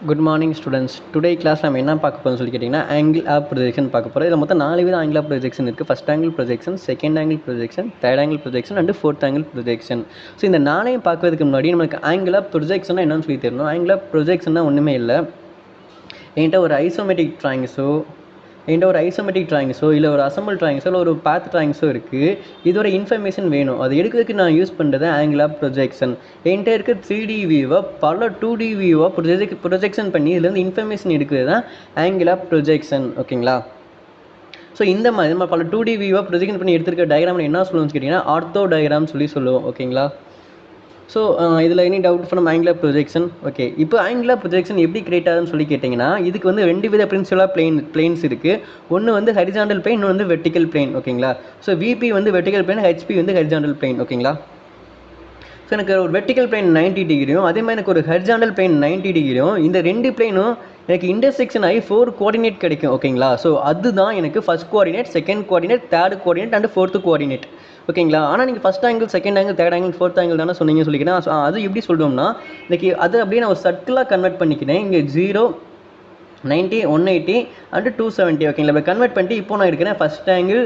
Good morning students. Today class நம்ம என்ன பார்க்க போகிறோம்னு சொல்லி கேட்டிங்கன்னா ஆங்கிள் ஆஃப் ப்ரொஜெக்ஷன் பார்க்க போகிறோம். இதில் மொத்தம் 4 வித ஆங்கிள் ஆஃப் ப்ரொஜெக்ஷன் இருக்குது. First angle projection, second angle projection, third angle projection and fourth angle projection. So இந்த 4ஐயும் பார்க்கறதுக்கு முன்னாடி நமக்கு ஆங்கிள் ஆஃப் ப்ரொஜெக்ஷன்னா என்னன்னு சொல்லி தெரியணும். ஆங்கிள் ஆஃப் ப்ரொஜெக்ஷன்னா ஒன்றுமே இல்லை, என்கிட்ட ஒரு ஐசோமெட்ரிக் ட்ராயிங்ஸோ இல்லை ஒரு அசம்பிள் ட்ராயிங்ஸோ இல்லை ஒரு பாத் ட்ராயிங்ஸோ இருக்குது. இதோட இன்ஃபர்மேஷன் வேணும். அது எடுக்கிறதுக்கு நான் யூஸ் பண்ணுறது ஆங்கிள் ஆஃப் ப்ரொஜெக்ஷன். என்கிட்ட இருக்க 3D வியூவை பல 2D வியூவாக ப்ரொஜெக்ஷன் பண்ணி இதுலேருந்து இன்ஃபர்மேஷன் எடுக்கிறது தான் ஆங்கிள் ஆஃப் ப்ரொஜெக்ஷன். ஓகேங்களா? ஸோ இந்த மாதிரி நம்ம பல 2D வியூவாக ப்ரொஜெக்ஷன் பண்ணி எடுத்துருக்க டயக்ராம் என்ன சொல்லுவோம்னு கேட்டிங்கன்னா ஆர்த்தோ டயக்ராம் சொல்லுவோம். ஓகேங்களா? ஸோ இதில் any doubt from angle of projection? Okay, இப்போ ஆங்கிள் ஆஃப் ப்ரொஜெக்ஷன் எப்படி கிரியேட் ஆகுதுன்னு சொல்லி கேட்டிங்கன்னா இதுக்கு வந்து 2 வித பிரின்சிபலாக பிளேன்ஸ் இருக்குது. ஒன்று வந்து ஹரிசாண்டல் பிளேன், இன்னொன்று வந்து வெர்டிக்கல் பிளேன். ஓகேங்களா? ஸோ விபி வந்து வெர்டிக்கல் பிளேன், ஹெச்பி வந்து ஹரிசாண்டல் பிளேன். ஓகேங்களா? ஸோ எனக்கு ஒரு வெர்டிக்கல் பிளேன் 90 டிகிரியும் அதே மாதிரி எனக்கு ஒரு ஹரிசாண்டல் பிளேன் 90 டிகிரியும், இந்த 2 பிளேனும் எனக்கு இன்டர்செக்ஷன் ஆகி 4 கோஆர்டினேட் கிடைக்கும். ஓகேங்களா? ஸோ அதுதான் எனக்கு first coordinate, second coordinate, third coordinate and fourth coordinate. ஓகேங்களா? ஆனால் நீங்கள் first angle, second angle, third angle, fourth angle தானே சொன்னீங்கன்னு சொல்லிக்கிறேன். அது எப்படி சொல்கிறோம்னா இன்னைக்கு அது அப்படியே நான் ஒரு சர்க்கிளாக கன்வெர்ட் பண்ணிக்கிறேன். இங்கே 0, 90, 180 அண்ட் 270. ஓகேங்களா? இப்போ கன்வெர்ட் பண்ணிட்டு இப்போ நான் எடுக்கிறேன் ஃபஸ்ட் ஆங்கிள்,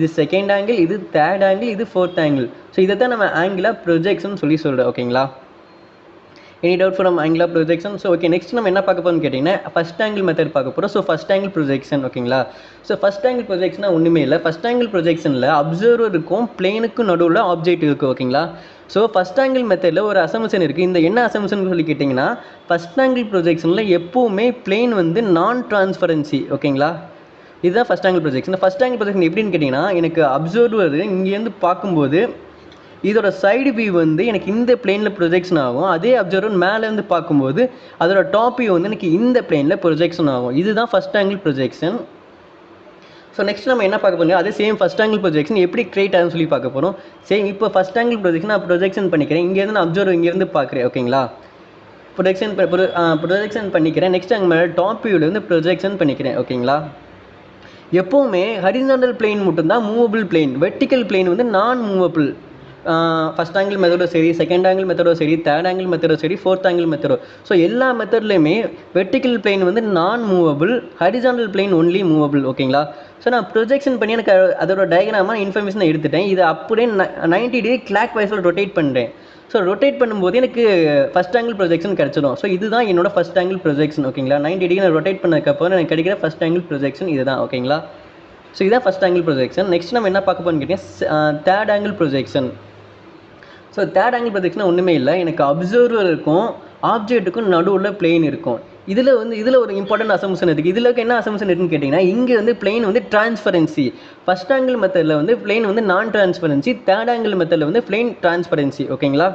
இது செகண்ட் ஆங்கிள், இது தேர்ட் ஆங்கிள், இது ஃபோர்த் ஆங்கிள். ஸோ இதை தான் நம்ம ஆங்கிள் ஆஃப் ப்ரொஜெக்ஷன் சொல்லி சொல்கிறோம். ஓகேங்களா? Any doubt from angle of projection? So okay, next நம்ம என்ன பார்க்க போகிறோம்னு கேட்டிங்கன்னா ஃபஸ்ட் ஆங்கிள் மெத்தட் பார்க்க போகிறோம். So first angle projection. ஓகேங்களா? ஸோ ஃபஸ்ட் ஆங்கிள் ப்ரொஜெக்ஷனா ஒன்றுமே இல்லை. ஃபஸ்ட் ஆங்கிள் ப்ரொஜெக்ஷனில் அப்சர்வர் இருக்கும், பிளேனுக்கு நடுவில் ஆப்ஜெக்ட் இருக்குது. ஓகேங்களா? ஸோ ஃபஸ்ட் ஆங்கிள் மெத்தடில் ஒரு அசம்ஷன் இருக்குது. இந்த என்ன அசம்ஷன் சொல்லி கேட்டிங்கன்னா ஃபஸ்ட் ஆங்கிள் ப்ரொஜெக்ஷனில் எப்போவுமே பிளேன் வந்து நான் டிரான்ஸ்பரன்சி. ஓகேங்களா? இதுதான் first angle projection. First angle projection எப்படின்னு கேட்டிங்கன்னா எனக்கு அப்சர்வர் இங்கேருந்து பார்க்கும்போது இதோட சைடு வியூ வந்து எனக்கு இந்த பிளேனில் ப்ரொஜெக்ஷன் ஆகும். அதே அப்சர்வர் மேலேருந்து பார்க்கும்போது அதோட டாப் வியூ வந்து எனக்கு இந்த பிளேனில் ப்ரொஜெக்ஷன் ஆகும். இதுதான் first angle projection. So next நம்ம என்ன பார்க்க போகிறோம், அதே சேம் ஃபஸ்ட் ஆங்கிள் ப்ரொஜெக்ஷன் எப்படி கிரியேட் ஆகுதுன்னு சொல்லி பார்க்க போகிறோம். சேம் இப்போ ஃபஸ்ட் ஆங்கிள் ப்ரொஜெக்ஷன் நான் ப்ரொஜெக்ஷன் பண்ணிக்கிறேன். இங்கேருந்து நான் அப்சர்வர் இங்கேருந்து பார்க்குறேன். ஓகேங்களா? ப்ரொஜெக்ஷன் பண்ணிக்கிறேன். நெக்ஸ்ட் அங்கே மேலே டாப் வியூவில் வந்து ப்ரொஜெக்ஷன் பண்ணிக்கிறேன். ஓகேங்களா? எப்போவுமே ஹரிசாண்டல் பிளேன் மட்டும்தான் மூவபிள் பிளேன், வெர்டிக்கல் பிளேன் வந்து நான் மூவபிள். ஃபஸ்ட் ஆங்கிள் மெத்தடோ சரி, செகண்ட் ஆங்கிள் மெத்தடோ சரி, தேர்ட் ஆங்கிள் மெத்தடோ சரி, ஃபோர்த் ஆங்கிள் மெத்தடோ, ஸோ எல்லா மெத்தட்லையுமே வெர்டிக்கல் பிளேன் வந்து நான் movable, horizontal plane only movable. ஓகேங்களா? ஸோ நான் ப்ரொஜெக்ஷன் பண்ணி எனக்கு அதோட டயக்ராமாக இன்ஃபர்மேஷனை எடுத்துட்டேன். இதை அப்படியே 90 டிகிரி கிளாக் வைஸில் ரொட்டேட் பண்ணுறேன். ஸோ ரொட்டேட் பண்ணும்போது எனக்கு ஃபஸ்ட் ஆங்கிள் ப்ரொஜெக்ஷன் கிடச்சிடும். ஸோ இதுதான் என்னோட ஃபஸ்ட் ஆங்கிள் ப்ரொஜெக்ஷன். ஓகேங்களா? 90 டிகிரி நான் ரொட்டேட் பண்ணதுக்கப்புறம் எனக்கு கிடைக்கிற ஃபஸ்ட் ஆங்கிள் ப்ரொஜெக்ஷன் இதுதான். ஓகேங்களா? ஸோ இதுதான் ஃபஸ்ட் ஆங்கிள் ப்ரொஜெக்ஷன். நெக்ஸ்ட் நம்ம என்ன பார்க்க போகிறோம்னு கேட்டிங்கன்னா third angle projection. So third angle projection ஒன்றுமே இல்லை, எனக்கு அப்சர்வர் இருக்கும், ஆப்ஜெக்ட்டுக்கும் நடுவில் பிளேன் இருக்கும். இதில் ஒரு இம்பார்ட்டன்ட் அசம்ஷன் இருக்குது. இதில் என்ன அசம்ஷன் இருக்குன்னு கேட்டிங்கன்னா இங்கே வந்து பிளேன் வந்து டிரான்ஸ்பரன்சி. ஃபஸ்ட் ஆங்கிள் மெத்தடில் வந்து பிளேன் வந்து நான் டிரான்ஸ்பரன்சி, தேர்ட் ஆங்கிள் மெத்தடில் வந்து பிளேன் டிரான்ஸ்பரன்சி. ஓகேங்களா?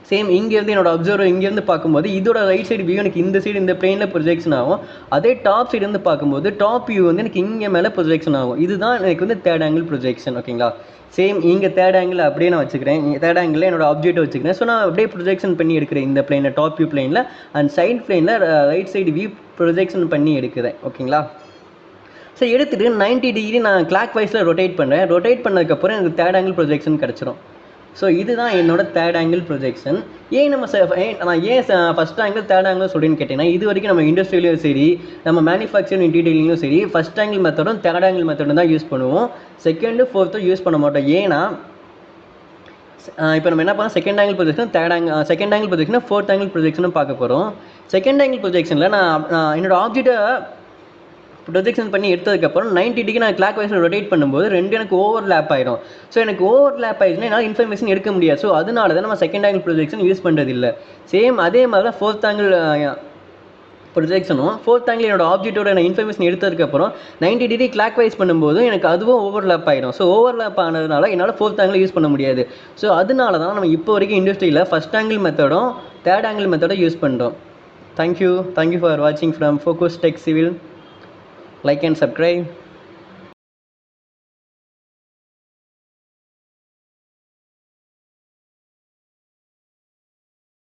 சேம் இங்கேருந்து என்னோட அப்சர்வர் இங்கேருந்து பார்க்கும்போது இதோட ரைட் சைடு வியூ எனக்கு இந்த சைடு இந்த பிளேனில் ப்ரொஜெக்ஷன் ஆகும். அதே டாப் சைடு வந்து பார்க்கும்போது டாப் வியூ வந்து எனக்கு இங்கே மேலே ப்ரொஜெக்ஷன் ஆகும். இதுதான் எனக்கு வந்து தேர்ட் ஆங்கிள் ப்ரொஜெக்ஷன். ஓகேங்களா? சேம் இங்கே தேர்ட் ஆங்கிள் அப்படியே நான் வச்சுக்கிறேன். தேர்ட் ஆங்கிளில் என்னோட ஆப்ஜெக்ட் வச்சுக்கிறேன். ஸோ நான் அப்படியே ப்ரொஜெக்ஷன் பண்ணி எடுக்கிறேன் இந்த பிளேனில், டாப் வியூ பிளேனில் அண்ட் சைட் பிளேனில் ரைட் சைடு வியூ ப்ரொஜெக்ஷன் பண்ணி எடுக்கிறேன். ஓகேங்களா? ஸோ எடுத்துகிட்டு 90 டிகிரி நான் கிளாக் வைஸில் ரொட்டேட் பண்ணுறேன். ரொட்டேட் பண்ணதுக்கப்புறம் எனக்கு தேர்ட் ஆங்கிள் ப்ரொஜெக்ஷன் கிடச்சிரும். ஸோ இதுதான் என்னோட தேர்ட் ஆங்கிள் ப்ரொஜெக்ஷன். நான் ஏன் ஃபஸ்ட் ஆங்கிள் தேர்ட் ஆங்கிள் சொல்கிறேன்னு கேட்டிங்கன்னா இது வரைக்கும் நம்ம இண்டஸ்ட்ரியிலையும் சரி, நம்ம மேனுஃபேக்சரிங் டீடைலிங்கும் சரி, ஃபஸ்ட் ஆங்கிள் மெத்தடும் தேர்ட் ஆங்கிள் மெத்தடும் தான் யூஸ் பண்ணுவோம். செகண்டு ஃபோர்த்தும் யூஸ் பண்ண மாட்டோம். ஏன்னா இப்போ நம்ம என்ன பண்ணோம், second angle projection, second angle projection, fourth angle ப்ரொஜெக்ஷனும் பார்க்க போகிறோம். செகண்ட் ஆங்கிள் ப்ரொஜெக்ஷனில் நான் என்னோட ஆப்ஜெக்டை ப்ரொஜெக்ஷன் பண்ணி எடுத்ததுக்கப்புறம் 90 டிகிரி நான் கிளாக் வைஸில் ரொட்டேட் பண்ணும்போது எனக்கு ஓவர்லேப் ஆயிடும். ஸோ எனக்கு ஓவர்லேப் ஆயிடுச்சுன்னா என்னால் இன்ஃபர்மேஷன் எடுக்க முடியாது. ஸோ அதனால தான் நம்ம செகண்ட் ஆங்கிள் ப்ரொஜெக்ஷன் யூஸ் பண்ணுறது இல்லை. சேம் அதே மாதிரி தான் ஃபோர்த் ஆங்கிள் ப்ரொஜெக்ஷனும். ஃபோர்த் ஆங்கிள் என்னோட ஆப்ஜெக்டோட நான் இன்ஃபர்மேஷன் எடுத்ததுக்கப்புறம் 90 டிகிரி கிளாக் வைஸ் பண்ணும்போது எனக்கு அதுவும் ஓவர்லேப் ஆகிடும். ஸோ ஓவர்லேப் ஆனதுனால என்னால் ஃபோர்த் ஆங்கிள் யூஸ் பண்ண முடியாது. ஸோ அதனால தான் நம்ம இப்போ வரைக்கும் இண்டஸ்ட்ரியில் ஃபஸ்ட் ஆங்கிள் மெத்தடும் தேர்ட் ஆங்கிள் மெத்தடும் யூஸ் பண்ணுறோம். தேங்க்யூ ஃபார் வாட்சிங் from Focus Tech Civil. Like and subscribe.